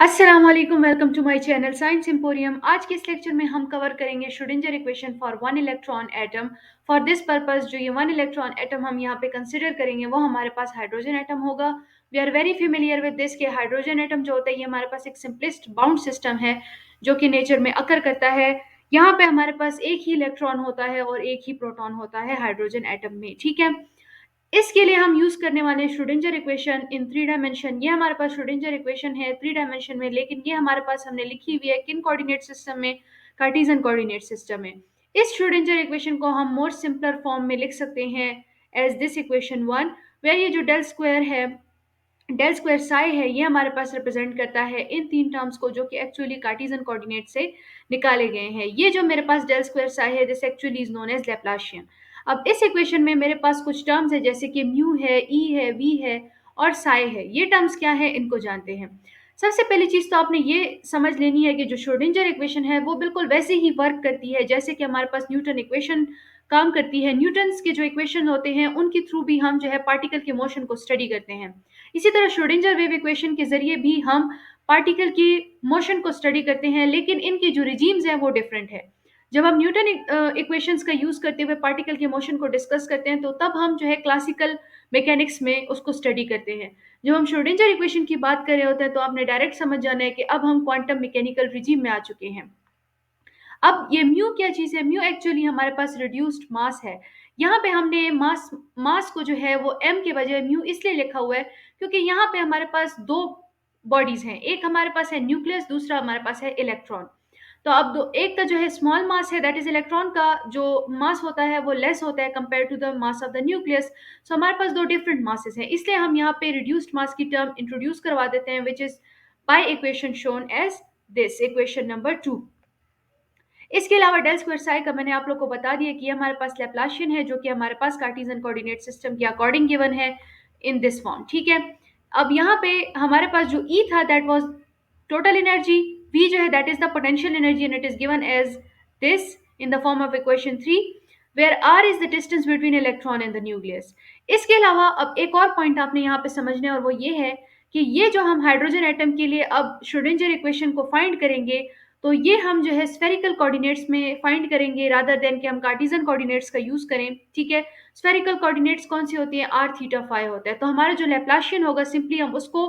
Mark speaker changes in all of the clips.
Speaker 1: अस्सलाम वालेकुम, welcome to my channel science emporium. आज के इस लेक्चर में हम कवर करेंगे Schrodinger equation for one electron atom. For this purpose जो ये वन इलेक्ट्रॉन एटम हम यहाँ पे कंसिडर करेंगे वो हमारे पास हाइड्रोजन एटम होगा। We are very familiar with this कि हाइड्रोजन एटम जो होता है ये हमारे पास एक सिंपलेस्ट बाउंड सिस्टम है जो कि नेचर में अकर करता है। यहाँ पे हमारे पास एक ही इलेक्ट्रॉन होता है और एक ही प्रोटॉन होता है हाइड्रोजन एटम में, ठीक है। इसके लिए हम यूज करने वाले Schrodinger equation in three dimension. ये हमारे पास श्रोडिंगर इक्वेशन है थ्री डायमेंशन में, लेकिन ये हमारे पास हमने लिखी हुई है किन कोऑर्डिनेट सिस्टम में, कार्टेशियन कोऑर्डिनेट सिस्टम में। इस श्रोडिंगर इक्वेशन को हम मोर सिंपलर फॉर्म में लिख सकते हैं as this equation one, where ये जो डेल स्क्वायर है, डेल स्क्वायर साई है, ये हमारे पास रिप्रेजेंट करता है इन तीन टर्म्स को जो कि एक्चुअली कार्टेशियन कोऑर्डिनेट से निकाले गए हैं। ये जो मेरे पास डेल स्क्वायर साई है this actually is known as Laplacian. अब इस इक्वेशन में मेरे पास कुछ टर्म्स है जैसे कि म्यू है, ई है, वी है और साई है। ये टर्म्स क्या है इनको जानते हैं। सबसे पहली चीज तो आपने ये समझ लेनी है कि जो श्रोडिंगर इक्वेशन है वो बिल्कुल वैसे ही वर्क करती है जैसे कि हमारे पास न्यूटन इक्वेशन काम करती है। न्यूटन्स के जो इक्वेशन होते हैं उनके थ्रू भी हम जो है पार्टिकल के मोशन को स्टडी करते हैं। इसी तरह श्रोडिंगर वेव इक्वेशन के जरिए भी हम पार्टिकल की मोशन को स्टडी करते हैं, लेकिन इनकी जो रिजीम्स हैं वो डिफरेंट है। जब हम न्यूटन इक्वेशंस का यूज करते हुए पार्टिकल के मोशन को डिस्कस करते हैं तो तब हम जो है क्लासिकल मैकेनिक्स में उसको स्टडी करते हैं। जब हम श्रोडिंगर इक्वेशन की बात कर रहे होते हैं तो आपने डायरेक्ट समझ जाना है कि अब हम क्वांटम मैकेनिकल रिजीम में आ चुके हैं। अब ये म्यू क्या चीज़ है? म्यू एक्चुअली हमारे पास रिड्यूस्ड मास है। यहाँ पे हमने मास मास को जो है वो एम के बजाय म्यू इसलिए लिखा हुआ है क्योंकि यहाँ पे हमारे पास दो बॉडीज हैं, एक हमारे पास है न्यूक्लियस, दूसरा हमारे पास है इलेक्ट्रॉन। तो अब दो, एक का जो है स्मॉल मास है दैट इज इलेक्ट्रॉन का जो मास होता है वो लेस होता है compare to the mass of the nucleus. So हमारे पास दो डिफरेंट मासेस हैं, इसलिए हम यहाँ पे रिड्यूस्ड मास की टर्म इंट्रोड्यूस करवा देते हैं which is by equation shown as this equation number two. इसके अलावा डेल स्क्वायर साई का मैंने आप लोग को बता दिया कि हमारे पास लैप्लाशियन है जो कि हमारे पास कार्टेशियन कोऑर्डिनेट सिस्टम के अकॉर्डिंग गिवन है इन दिस फॉर्म, ठीक है। अब यहाँ पे हमारे पास जो ई था that was total energy, V जो है that is the potential energy and it is given as this in the form of equation three, where R is the distance between electron and the nucleus. इसके अलावा अब एक और point आपने यहाँ पे समझना है और वो ये है कि ये जो हम हाइड्रोजन एटम के लिए अब श्रोडिंगर इक्वेशन को फाइंड करेंगे तो ये हम जो है स्फेरिकल कोऑर्डिनेट्स में फाइंड करेंगे रादर देन कि हम कार्टेशियन कोऑर्डिनेट्स का यूज करें, ठीक है। स्फेरिकल कोऑर्डिनेट्स कौन सी होती है? आर थीटा फाई होता है। तो हमारा जो लैप्लाशियन होगा सिंपली हम उसको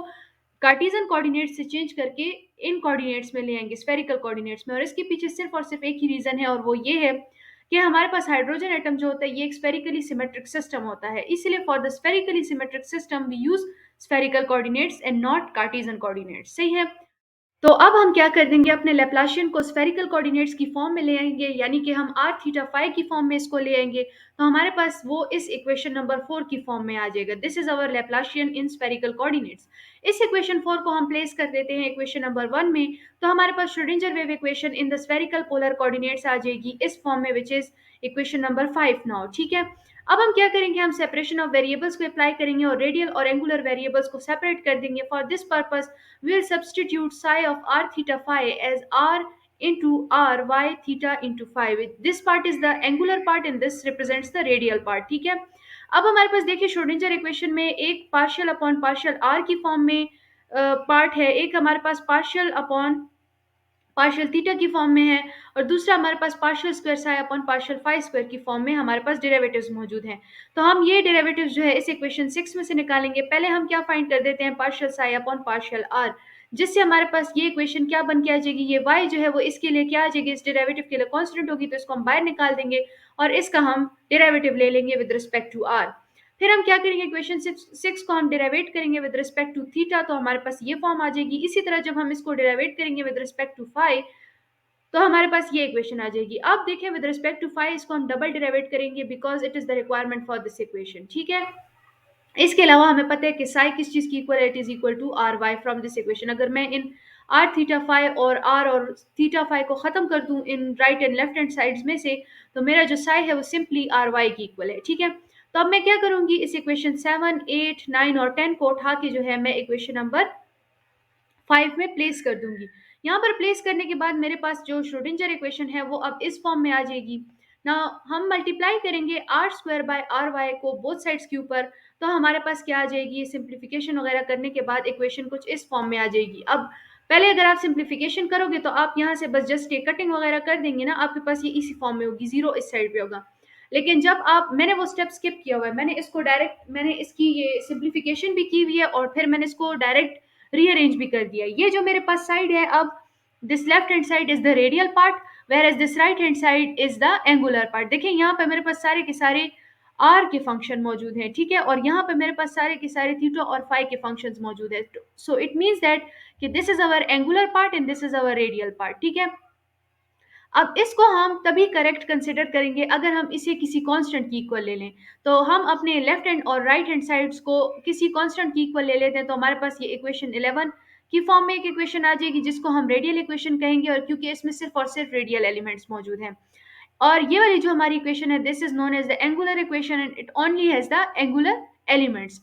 Speaker 1: कार्टेशियन कोऑर्डिनेट्स से चेंज करके इन कोऑर्डिनेट्स में ले आएंगे, स्फेरिकल कोऑर्डिनेट्स में। और इसके पीछे सिर्फ और सिर्फ एक ही रीजन है और वो ये है कि हमारे पास हाइड्रोजन एटम जो होता है ये एक स्फेरिकली सिमेट्रिक सिस्टम होता है, इसलिए for the spherically symmetric system we use spherical coordinates and not Cartesian coordinates, सही है। तो अब हम क्या कर देंगे, अपने लैप्लाशियन को स्फेरिकल कोऑर्डिनेट्स की फॉर्म में ले आएंगे, यानी कि हम आर थीटा फाई की फॉर्म में इसको ले आएंगे तो हमारे पास वो इस इक्वेशन नंबर फोर की फॉर्म में आ जाएगा। This is our Laplacian in spherical coordinates. इस इक्वेशन फोर को हम प्लेस कर देते हैं इक्वेशन नंबर वन में, तो हमारे पास Schrodinger wave equation in the spherical polar coordinates आ जाएगी इस फॉर्म में which is equation number five now, ठीक है। अब हम क्या करेंगे, हम सेपरेशन ऑफ वेरिएबल्स को अप्लाई करेंगे और रेडियल और एंगुलर वेरिएबल्स को सेपरेट कर देंगे। For this purpose we'll substitute psi of r theta phi as r into r y theta into phi. This part is the angular part and this represents the radial part, ठीक है। अब हमारे पास देखिए Schrodinger equation में एक partial upon partial r की form में part है, एक हमारे पास पार्शियल अपॉन पार्शियल थीटा की फॉर्म में है और दूसरा हमारे पास partial square psi upon partial phi square की फॉर्म में हमारे पास डेरिवेटिव्स मौजूद हैं। तो हम ये डेरिवेटिव्स जो है इस इक्वेशन सिक्स में से निकालेंगे। पहले हम क्या फाइंड कर देते हैं, partial psi upon partial R, जिससे हमारे पास ये इक्वेशन क्या बन के आ जाएगी, ये y जो है वो इसके लिए क्या आ जाएगी, इस डेरिवेटिव के लिए कांस्टेंट होगी, तो इसको हम बाहर निकाल देंगे और इसका हम डेरिवेटिव ले लेंगे विद रिस्पेक्ट टू r। फिर हम क्या करेंगे, इक्वेशन सिक्स को हम डेरिवेट करेंगे विद रिस्पेक्ट टू थीटा, तो हमारे पास ये फॉर्म आ जाएगी। इसी तरह जब हम इसको डेरिवेट करेंगे विद रिस्पेक्ट टू फाई तो हमारे पास ये इक्वेशन आ जाएगी। अब देखें विद रिस्पेक्ट टू फाई इसको हम डबल डेरिवेट करेंगे because it is the requirement for this equation, ठीक है। इसके अलावा हमें पता है कि साई किस चीज की इक्वल है, it is equal to R Y from this equation. अगर मैं इन आर थीटा फाई और थीटा फाई को खत्म कर दूं इन right and left hand sides में से तो मेरा जो साई है वो सिंपली आर वाई की इक्वल है, ठीक है। तो अब मैं क्या करूंगी, इस इक्वेशन सेवन एट नाइन और टेन को उठा के जो है मैं इक्वेशन नंबर फाइव में प्लेस कर दूंगी। यहाँ पर प्लेस करने के बाद मेरे पास जो श्रोडिंगर इक्वेशन है वो अब इस फॉर्म में आ जाएगी ना। हम मल्टीप्लाई करेंगे R square by R Y को बोथ साइड्स के ऊपर, तो हमारे पास क्या आ जाएगी, सिंप्लीफिकेशन वगैरह करने के बाद इक्वेशन कुछ इस फॉर्म में आ जाएगी। अब पहले अगर आप सिंप्लीफिकेशन करोगे तो आप यहाँ से बस जस्ट ये कटिंग वगैरह कर देंगे ना, आपके पास ये इसी फॉर्म में होगी, 0 इस साइड पे होगा। लेकिन जब आप मैंने वो स्टेप स्किप किया हुआ है, मैंने इसकी ये सिंप्लीफिकेशन भी की हुई है और फिर मैंने इसको डायरेक्ट रीअरेंज भी कर दिया है। ये जो मेरे पास साइड है, अब this left hand side is the radial part, whereas this right hand side is the angular part. देखिए यहाँ पे मेरे पास सारे के सारे आर के फंक्शन मौजूद हैं, ठीक है, और यहाँ पे मेरे पास सारे के सारे थीटा और फाई के फंक्शंस मौजूद है। सो इट मीन्स दैट कि this is our angular part and this is our radial part, ठीक है। अब इसको हम तभी करेक्ट कंसिडर करेंगे अगर हम इसे किसी कांस्टेंट की इक्वल ले लें। तो हम अपने लेफ्ट हैंड और राइट हैंड साइड्स को किसी कांस्टेंट की इक्वल ले लेते हैं, तो हमारे पास ये इक्वेशन 11 की फॉर्म में एक इक्वेशन आ जाएगी जिसको हम रेडियल इक्वेशन कहेंगे, और क्योंकि इसमें सिर्फ और सिर्फ रेडियल एलिमेंट्स मौजूद हैं। और ये वाली जो हमारी इक्वेशन है, this is known as the angular equation and it only has the angular elements.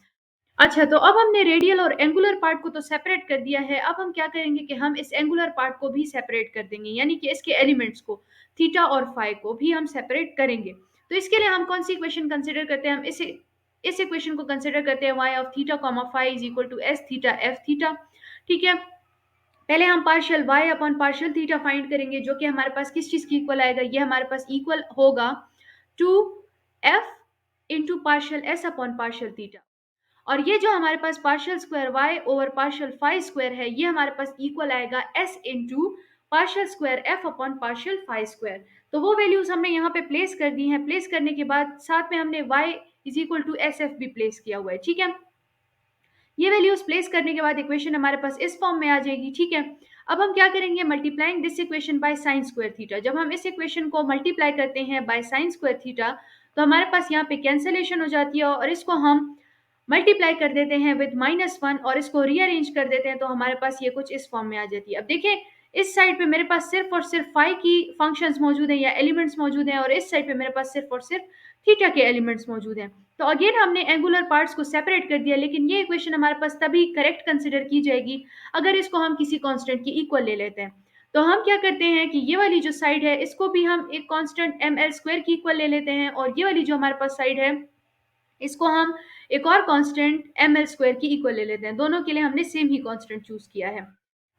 Speaker 1: अच्छा, तो अब हमने रेडियल और एंगुलर पार्ट को तो सेपरेट कर दिया है, अब हम क्या करेंगे कि हम इस एंगुलर पार्ट को भी सेपरेट कर देंगे, यानी कि इसके एलिमेंट्स को, थीटा और फाई को भी हम सेपरेट करेंगे। तो इसके लिए हम कौन सी इक्वेशन कंसिडर करते हैं, हम इस इक्वेशन को कंसिडर करते हैं, y of theta comma phi is equal to S theta F theta, ठीक है। पहले हम partial y upon partial theta find करेंगे, जो कि हमारे पास किस चीज की इक्वल आएगा, ये हमारे पास इक्वल होगा to F into partial S upon partial theta. और ये जो हमारे पास partial square y over partial phi square है, ये हमारे पास इक्वल आएगा s into partial square f upon partial phi square. तो वो वैल्यूज हमने यहाँ पे प्लेस कर दी हैं, प्लेस करने के बाद साथ में हमने y is equal to S F भी प्लेस किया हुआ है, ठीक है। ये वैल्यूज प्लेस करने के बाद इक्वेशन हमारे पास इस फॉर्म में आ जाएगी, ठीक है। अब हम क्या करेंगे, multiplying this equation by sine square theta. जब हम इस इक्वेशन को मल्टीप्लाई करते हैं बाय साइन स्क्वायर थीटा, तो हमारे पास यहाँ पे कैंसलेशन हो जाती है, और इसको हम मल्टीप्लाई कर देते हैं विद -1 और इसको रीअरेंज कर देते हैं, तो हमारे पास ये कुछ इस फॉर्म में आ जाती है। अब देखिए, इस साइड पे मेरे पास सिर्फ और सिर्फ फाई की फंक्शंस मौजूद हैं या एलिमेंट्स मौजूद हैं, और इस साइड पे मेरे पास सिर्फ और सिर्फ थीटा के एलिमेंट्स मौजूद हैं। तो अगेन हमने एंगुलर पार्ट्स को सेपरेट कर दिया, लेकिन ये इक्वेशन हमारे पास तभी करेक्ट कंसिडर की जाएगी अगर इसको हम किसी कांस्टेंट की इक्वल ले लेते हैं। तो हम क्या करते हैं कि ये वाली जो साइड है, इसको भी हम एक कांस्टेंट एम एल स्क्वायर की इक्वल ले लेते हैं, और ये वाली जो हमारे पास साइड है, इसको हम एक और कांस्टेंट एम एल स्क्वायर की इक्वल ले लेते हैं। दोनों के लिए हमने सेम ही कांस्टेंट चूज किया है।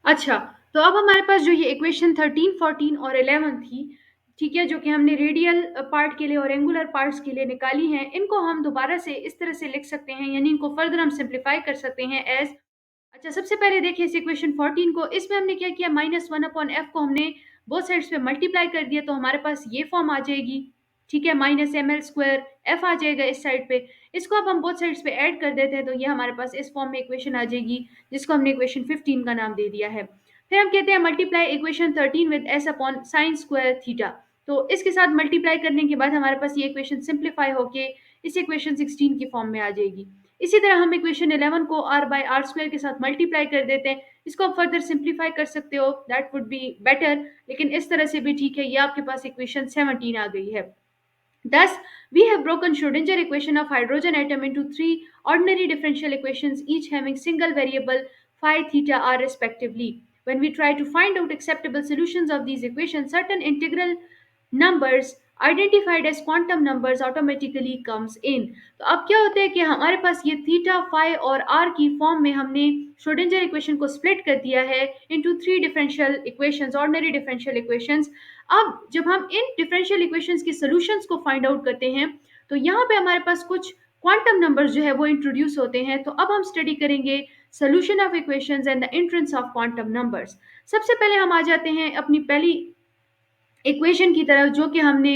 Speaker 1: अच्छा, तो अब हमारे पास जो ये इक्वेशन 13, 14 और 11 थी, ठीक है, जो कि हमने रेडियल पार्ट के लिए और एंगुलर पार्ट्स के लिए निकाली हैं, इनको हम दोबारा से इस तरह से लिख सकते हैं, यानी इनको फर्दर हम सिंप्लीफाई कर सकते हैं एज। अच्छा, सबसे पहले देखिए इस इक्वेशन 14 को, इसमें हमने क्या किया, -1 अपॉन एफ को हमने बोथ साइड्स पे मल्टीप्लाई कर दिया, तो हमारे पास ये फॉर्म आ जाएगी, ठीक है, minus M L square F आ जाएगा इस साइड पे। इसको अब हम बोथ साइड्स पे ऐड कर देते हैं, तो ये हमारे पास इस फॉर्म में इक्वेशन आ जाएगी, जिसको हमने इक्वेशन 15 का नाम दे दिया है। फिर हम कहते हैं multiply equation 13 with S upon sine square theta. तो इसके साथ मल्टीप्लाई करने के बाद हमारे पास ये इक्वेशन सिंप्लीफाई होके इस इक्वेशन 16 की फॉर्म में आ जाएगी। इसी तरह हम इक्वेशन 11 को r बाय आर स्क्वायर के साथ मल्टीप्लाई कर देते हैं। इसको आप फर्दर सिंप्लीफाई कर सकते हो, दैट वुड बी बेटर, लेकिन इस तरह से भी ठीक है। ये आपके पास इक्वेशन 17 आ गई है। Thus, we have broken Schrodinger equation of hydrogen atom into three ordinary differential equations, each having single variable phi theta r respectively. When we try to find out acceptable solutions of these equations, certain integral numbers identified as quantum numbers automatically comes in। तो अब क्या होता है कि हमारे पास ये theta phi और are की फॉर्म में हमने श्रोडिंजर इक्वेशन को स्प्लिट कर दिया है into three differential equations, ordinary differential equations. अब जब हम इन डिफरेंशियल इक्वेशंस के सॉल्यूशंस को फाइंड आउट करते हैं, तो यहाँ पे हमारे पास कुछ क्वांटम नंबर्स जो है वो इंट्रोड्यूस होते हैं। तो अब हम स्टडी करेंगे solution of equations and the entrance of quantum numbers. सबसे पहले हम आ जाते हैं अपनी पहली इक्वेशन की तरफ, जो कि हमने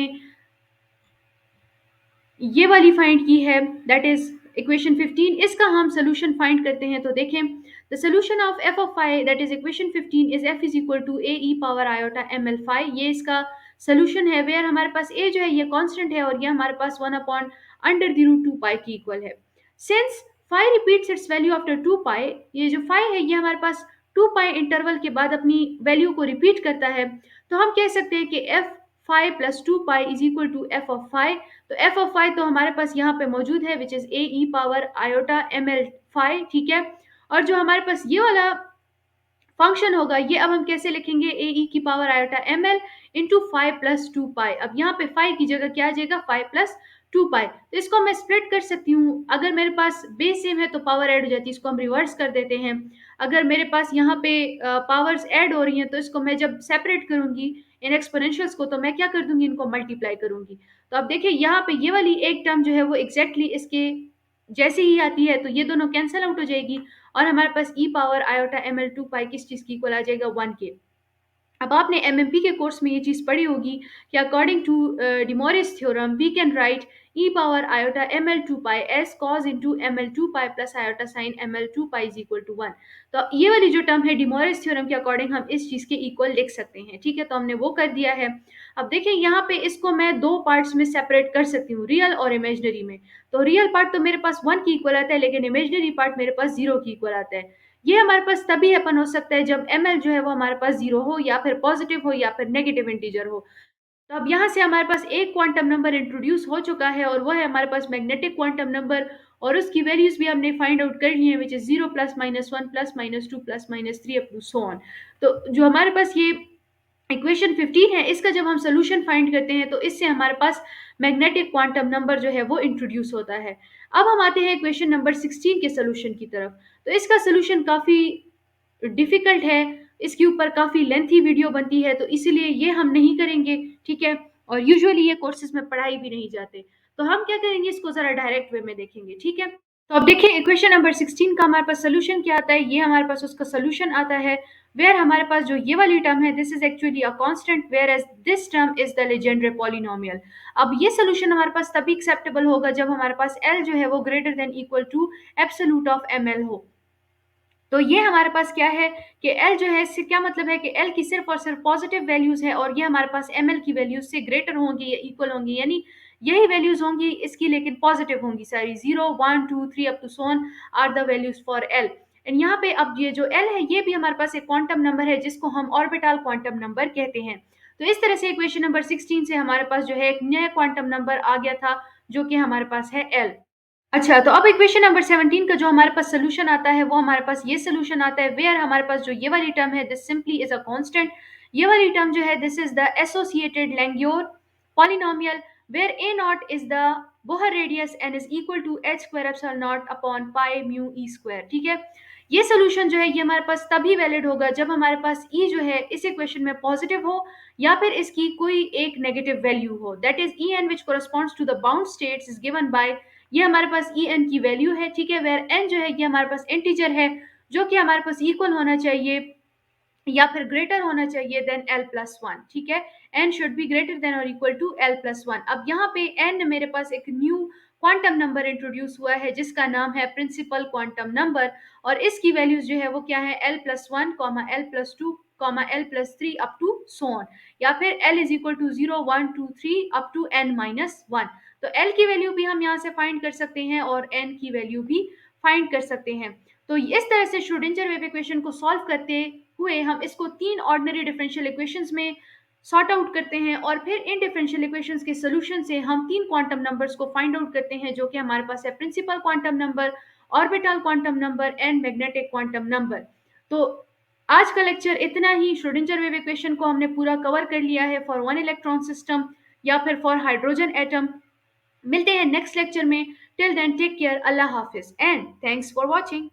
Speaker 1: ये वाली फाइंड की है, दैट इज इक्वेशन 15। इसका हम सोल्यूशन फाइंड करते हैं। तो देखें, the solution of F of phi that is equation 15 is F is equal to A E power iota M L phi. ये इसका सोल्यूशन है, वेयर हमारे पास ए जो है ये कांस्टेंट है, और ये हमारे पास 1 upon under the root 2 pi की इक्वल है। Since phi repeats its value after 2 pi, ये जो फाई है ये हमारे पास 2 पाई इंटरवल के बाद अपनी वैल्यू को रिपीट करता है, तो हम कह सकते हैं कि F phi plus 2 pi is equal to F of phi. तो एफ ऑफ फाई तो हमारे पास यहाँ पे मौजूद है, which is A E power iota M L phi, ठीक है। और जो हमारे पास ये वाला फंक्शन होगा, ये अब हम कैसे लिखेंगे, ए ई की power iota M L into five plus 2 pi. अब यहाँ पे फाइव की जगह क्या आ जाएगा, 5 प्लस 2 पाई। तो इसको मैं स्प्लिट कर सकती हूँ, अगर मेरे पास बेस सेम है तो पावर ऐड हो जाती है, इसको हम रिवर्स कर देते हैं। अगर मेरे पास यहाँ पे पावर्स ऐड हो रही हैं तो इसको मैं जब सेपरेट करूँगी इन एक्सपोनेंशियल्स को, तो मैं क्या कर दूँगी, इनको मल्टीप्लाई करूँगी। तो अब देखिए यहाँ पे ये वाली एक टर्म जो है वो एग्ज़ैक्टली इसके जैसे ही आती है, तो ये दोनों कैंसल आउट हो जाएगी और हमारे पास ई पावर आयोटा ml 2 पाई किस चीज़ की इक्वल आ जाएगा, 1 के। अब आपने एमएमपी के कोर्स में ये चीज़ पढ़ी होगी कि according to de Moivre's theorem we can write E power iota M L two pi is cos into M L two pi plus iota sine M L two pi is equal to 1। तो ये वाली जो term है डिमोरिस theorem के according हम इस चीज़ के equal लिख सकते हैं। ठीक है, तो हमने वो कर दिया है। अब देखिए यहाँ पे इसको मैं दो पार्ट्स में सेपरेट कर सकती हूँ, रियल और इमेजनरी में। तो रियल पार्ट तो मेरे पास 1 की इक्वल आता है, लेकिन इमेजनरी पार्ट मेरे पास 0 की इक्वल आता है। ये हमारे पास तभी हैपन हो सकता है जब ml जो है वो हमारे पास 0 हो या फिर पॉजिटिव हो या फिर नेगेटिव इंटीजर हो। तो अब यहाँ से हमारे पास एक क्वांटम नंबर इंट्रोड्यूस हो चुका है और वो है हमारे पास मैग्नेटिक क्वांटम नंबर, और उसकी वैल्यूज भी हमने फाइंड आउट कर ली है, which is 0 plus minus 1 plus minus 2 plus minus 3 up to so on. तो जो हमारे पास ये इक्वेशन 15 है, इसका जब हम सोल्यूशन फाइंड करते हैं तो इससे हमारे पास मैग्नेटिक क्वांटम नंबर जो है वो इंट्रोड्यूस होता है। अब हम आते हैं इक्वेशन नंबर 16 के सोल्यूशन की तरफ। तो इसका सोल्यूशन काफ़ी डिफ़िकल्ट है, इसके ऊपर काफ़ी लेंथी वीडियो बनती है, तो इसीलिए ये हम नहीं करेंगे, ठीक है? और यूजुअली ये कोर्सेज़ में पढ़ाई भी नहीं जाते। तो हम क्या करेंगे, इसको ज़रा डायरेक्ट वे में देखेंगे, ठीक है? तो अब देखिए इक्वेशन नंबर 16 का हमारे पास सोल्यूशन क्या आता है, ये हमारे पास उसका सोल्यूशन आता है, वेयर हमारे पास जो ये वाली टर्म है this is actually a constant whereas this term is the legendary polynomial. अब ये सोल्यूशन हमारे पास तभी एक्सेप्टेबल होगा जब हमारे पास एल जो है वो greater than equal to absolute of M L हो। तो ये हमारे पास क्या है कि L जो है, इससे क्या मतलब है कि L की सिर्फ और सिर्फ पॉजिटिव वैल्यूज है और ये हमारे पास ML की वैल्यूज से ग्रेटर होंगी या इक्वल होंगी, यानी यही वैल्यूज होंगी इसकी, लेकिन पॉजिटिव होंगी सारी। 0 1 2 3 up to so on are the values for L। And यहाँ पे अब ये जो L है ये भी हमारे पास एक क्वांटम नंबर है जिसको हम ऑर्बिटल क्वांटम नंबर कहते हैं। तो इस तरह से इक्वेशन नंबर 16 से हमारे पास जो है एक नया क्वांटम नंबर आ गया था जो कि हमारे पास है L। अच्छा, तो अब इक्वेशन नंबर 17 का जो हमारे पास सॉल्यूशन आता है वो हमारे पास ये सॉल्यूशन आता है, वेयर हमारे पास जो ये वाली टर्म है this simply is a constant. ये वाली टर्म जो है this is the associated Laguerre polynomial where A naught is the Bohr radius and is equal to H square epsilon naught upon pi mu E square. ठीक है, ये solution जो है ये हमारे पास तभी वैलिड होगा जब हमारे पास ई जो है इस इक्वेशन में पॉजिटिव हो या फिर इसकी कोई एक नेगेटिव वैल्यू हो, that is E N which corresponds to the bound states is given by, ये हमारे पास ई एन की वैल्यू है। ठीक है, वेयर एन जो है ये हमारे पास इंटीजर है जो कि हमारे पास इक्वल होना चाहिए या फिर ग्रेटर होना चाहिए देन एल प्लस वन। ठीक है, N should be greater than और equal to L plus one. अब यहाँ पे एन मेरे पास एक न्यू क्वांटम नंबर इंट्रोड्यूस हुआ है जिसका नाम है प्रिंसिपल क्वांटम नंबर, और इसकी वैल्यूज जो है वो क्या है, L plus one comma L plus two comma L plus three up to so on, या फिर L is equal to 0 1 2 3 up to N minus one. तो एल की वैल्यू भी हम यहाँ से फाइंड कर सकते हैं और एन की वैल्यू भी फाइंड कर सकते हैं। तो इस तरह से श्रोडिंगर वेव इक्वेशन को सॉल्व करते हुए हम इसको तीन ऑर्डिनरी डिफरेंशियल इक्वेशंस में सॉर्ट आउट करते हैं और फिर इन डिफरेंशियल इक्वेशंस के सोल्यूशन से हम तीन क्वांटम नंबर्स को फाइंड आउट करते हैं जो कि हमारे पास है principal quantum number, orbital quantum number and magnetic quantum number. तो आज का लेक्चर इतना ही। श्रोडिंगर वेव इक्वेशन को हमने पूरा कवर कर लिया है फॉर वन इलेक्ट्रॉन सिस्टम या फिर फॉर हाइड्रोजन एटम। मिलते हैं नेक्स्ट लेक्चर में। टिल देन टेक केयर, अल्लाह हाफिज एंड थैंक्स फॉर वॉचिंग।